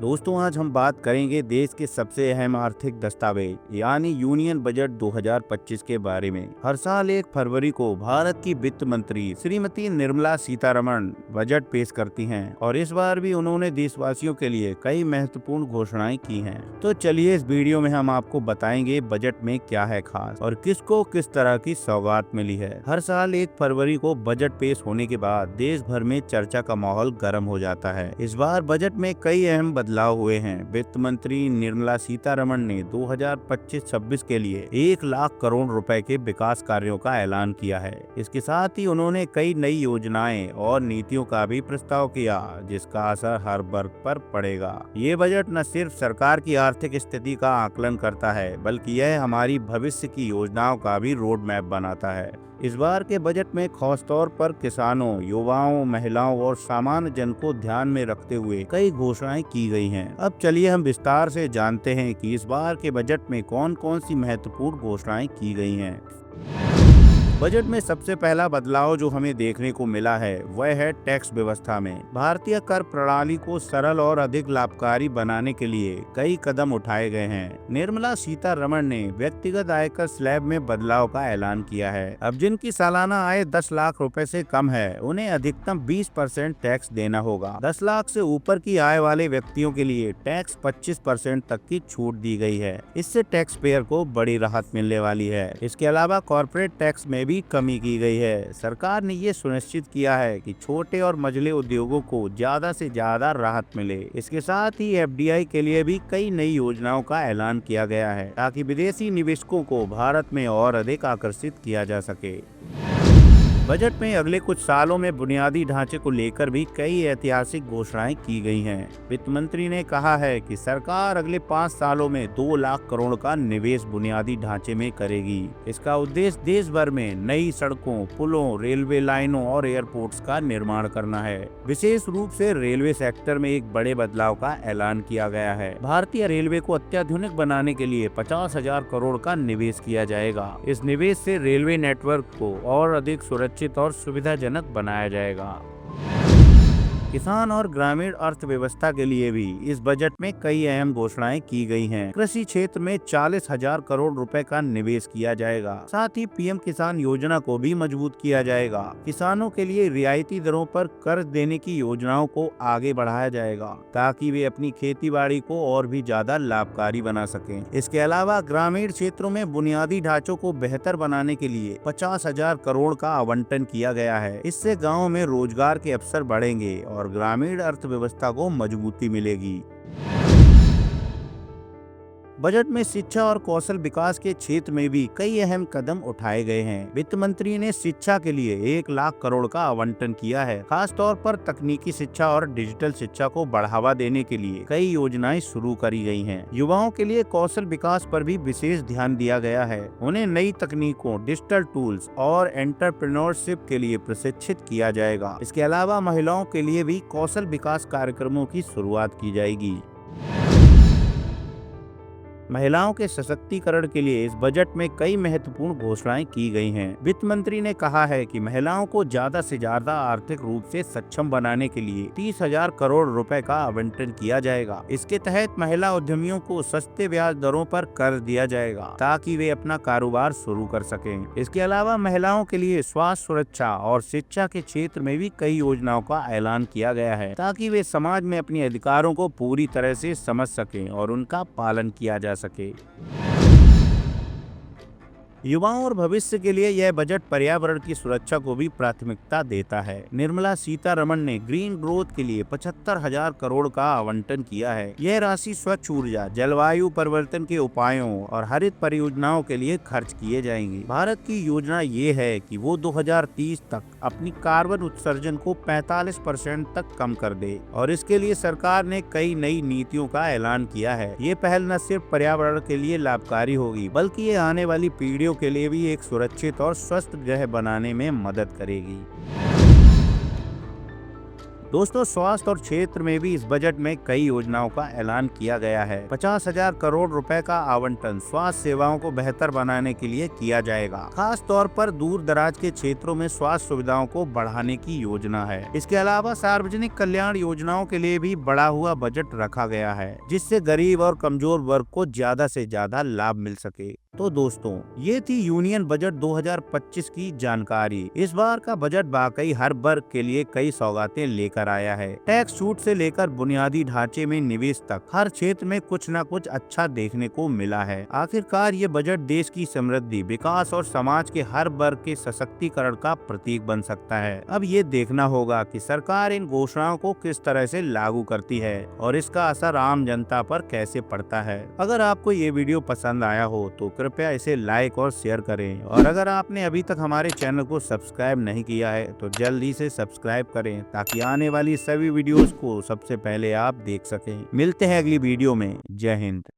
दोस्तों, आज हम बात करेंगे देश के सबसे अहम आर्थिक दस्तावेज यानी यूनियन बजट 2025 के बारे में। हर साल 1 फरवरी को भारत की वित्त मंत्री श्रीमती निर्मला सीतारमण बजट पेश करती हैं और इस बार भी उन्होंने देशवासियों के लिए कई महत्वपूर्ण घोषणाएं की हैं। तो चलिए इस वीडियो में हम आपको बताएंगे बजट में क्या है खास और किसको किस तरह की सौगात मिली है। हर साल 1 फरवरी को बजट पेश होने के बाद देश भर में चर्चा का माहौल गर्म हो जाता है। इस बार बजट में कई अहम बदलाव हुए हैं। वित्त मंत्री निर्मला सीतारमण ने 2025-26 के लिए 1 लाख करोड़ रुपए के विकास कार्यों का ऐलान किया है। इसके साथ ही उन्होंने कई नई योजनाएं और नीतियों का भी प्रस्ताव किया जिसका असर हर वर्ग पर पड़ेगा। ये बजट न सिर्फ सरकार की आर्थिक स्थिति का आकलन करता है बल्कि यह हमारी भविष्य की योजनाओं का भी रोड मैप बनाता है। इस बार के बजट में खास तौर पर किसानों, युवाओं, महिलाओं और सामान्य जन को ध्यान में रखते हुए कई घोषणाएं की गई हैं। अब चलिए हम विस्तार से जानते हैं कि इस बार के बजट में कौन कौन सी महत्वपूर्ण घोषणाएं की गई हैं। बजट में सबसे पहला बदलाव जो हमें देखने को मिला है वह है टैक्स व्यवस्था में। भारतीय कर प्रणाली को सरल और अधिक लाभकारी बनाने के लिए कई कदम उठाए गए हैं। निर्मला सीतारमण ने व्यक्तिगत आयकर स्लैब में बदलाव का ऐलान किया है। अब जिनकी सालाना आय 10 लाख रुपए से कम है उन्हें अधिकतम 20% टैक्स देना होगा। 10 लाख से ऊपर की आय वाले व्यक्तियों के लिए टैक्स 25% तक की छूट दी गई है। इससे टैक्स पेयर को बड़ी राहत मिलने वाली है। इसके अलावा कॉर्पोरेट टैक्स में भी कमी की गई है। सरकार ने ये सुनिश्चित किया है कि छोटे और मझले उद्योगों को ज्यादा से ज्यादा राहत मिले। इसके साथ ही एफडीआई के लिए भी कई नई योजनाओं का ऐलान किया गया है ताकि विदेशी निवेशकों को भारत में और अधिक आकर्षित किया जा सके। बजट में अगले कुछ सालों में बुनियादी ढांचे को लेकर भी कई ऐतिहासिक घोषणाएं की गई हैं। वित्त मंत्री ने कहा है कि सरकार अगले 5 सालों में 2 लाख करोड़ का निवेश बुनियादी ढांचे में करेगी। इसका उद्देश्य देश भर में नई सड़कों, पुलों, रेलवे लाइनों और एयरपोर्ट्स का निर्माण करना है। विशेष रूप से रेलवे सेक्टर में एक बड़े बदलाव का ऐलान किया गया है। भारतीय रेलवे को अत्याधुनिक बनाने के लिए 50,000 करोड़ का निवेश किया जाएगा। इस निवेश से रेलवे नेटवर्क को और अधिक सुरक्षित और सुविधाजनक बनाया जाएगा। किसान और ग्रामीण अर्थव्यवस्था के लिए भी इस बजट में कई अहम घोषणाएं की गई हैं। कृषि क्षेत्र में 40,000 करोड़ रुपए का निवेश किया जाएगा। साथ ही पीएम किसान योजना को भी मजबूत किया जाएगा। किसानों के लिए रियायती दरों पर कर्ज देने की योजनाओं को आगे बढ़ाया जाएगा ताकि वे अपनी खेती बाड़ी को और भी ज्यादा लाभकारी बना सकें। इसके अलावा ग्रामीण क्षेत्रों में बुनियादी ढांचों को बेहतर बनाने के लिए 50,000 करोड़ का आवंटन किया गया है। इससे गाँव में रोजगार के अवसर बढ़ेंगे और ग्रामीण अर्थव्यवस्था को मजबूती मिलेगी। बजट में शिक्षा और कौशल विकास के क्षेत्र में भी कई अहम कदम उठाए गए हैं। वित्त मंत्री ने शिक्षा के लिए 1 लाख करोड़ का आवंटन किया है। खास तौर पर तकनीकी शिक्षा और डिजिटल शिक्षा को बढ़ावा देने के लिए कई योजनाएं शुरू करी गई हैं। युवाओं के लिए कौशल विकास पर भी विशेष ध्यान दिया गया है। उन्हें नई तकनीकों, डिजिटल टूल्स और एंटरप्रेन्योरशिप के लिए प्रशिक्षित किया जाएगा। इसके अलावा महिलाओं के लिए भी कौशल विकास कार्यक्रमों की शुरुआत की जाएगी। महिलाओं के सशक्तिकरण के लिए इस बजट में कई महत्वपूर्ण घोषणाएं की गई हैं। वित्त मंत्री ने कहा है कि महिलाओं को ज्यादा से ज्यादा आर्थिक रूप से सक्षम बनाने के लिए 30,000 करोड़ रुपए का आवंटन किया जाएगा। इसके तहत महिला उद्यमियों को सस्ते ब्याज दरों पर कर्ज दिया जाएगा ताकि वे अपना कारोबार शुरू कर सकें। इसके अलावा महिलाओं के लिए स्वास्थ्य सुरक्षा और शिक्षा के क्षेत्र में भी कई योजनाओं का ऐलान किया गया है ताकि वे समाज में अपने अधिकारों को पूरी तरह से समझ सकें और उनका पालन किया जा सके। युवाओं और भविष्य के लिए यह बजट पर्यावरण की सुरक्षा को भी प्राथमिकता देता है। निर्मला सीतारमण ने ग्रीन ग्रोथ के लिए 75,000 करोड़ का आवंटन किया है। यह राशि स्वच्छ ऊर्जा, जलवायु परिवर्तन के उपायों और हरित परियोजनाओं के लिए खर्च किए जाएंगे। भारत की योजना ये है कि वो 2030 तक अपनी कार्बन उत्सर्जन को 45% तक कम कर दे और इसके लिए सरकार ने कई नई नीतियों का ऐलान किया है। ये पहल न सिर्फ पर्यावरण के लिए लाभकारी होगी बल्कि ये आने वाली पीढ़ियों के लिए भी एक सुरक्षित और स्वस्थ ग्रह बनाने में मदद करेगी। दोस्तों, स्वास्थ्य और क्षेत्र में भी इस बजट में कई योजनाओं का ऐलान किया गया है। 50,000 करोड़ रुपए का आवंटन स्वास्थ्य सेवाओं को बेहतर बनाने के लिए किया जाएगा। खास तौर पर दूर दराज के क्षेत्रों में स्वास्थ्य सुविधाओं को बढ़ाने की योजना है। इसके अलावा सार्वजनिक कल्याण योजनाओं के लिए भी बढ़ा हुआ बजट रखा गया है, जिससे गरीब और कमजोर वर्ग को ज्यादा से ज्यादा लाभ मिल सके। तो दोस्तों, ये थी यूनियन बजट 2025 की जानकारी। इस बार का बजट वाकई हर वर्ग के लिए कई सौगातें लेकर आया है। टैक्स छूट से लेकर बुनियादी ढांचे में निवेश तक हर क्षेत्र में कुछ न कुछ अच्छा देखने को मिला है। आखिरकार ये बजट देश की समृद्धि, विकास और समाज के हर वर्ग के सशक्तिकरण का प्रतीक बन सकता है। अब ये देखना होगा कि सरकार इन घोषणाओं को किस तरह से लागू करती है और इसका असर आम जनता पर कैसे पड़ता है। अगर आपको ये वीडियो पसंद आया हो तो कृपया इसे लाइक और शेयर करें, और अगर आपने अभी तक हमारे चैनल को सब्सक्राइब नहीं किया है तो जल्दी से सब्सक्राइब करें, ताकि आने वाली सभी वीडियोस को सबसे पहले आप देख सकें। मिलते हैं अगली वीडियो में। जय हिंद।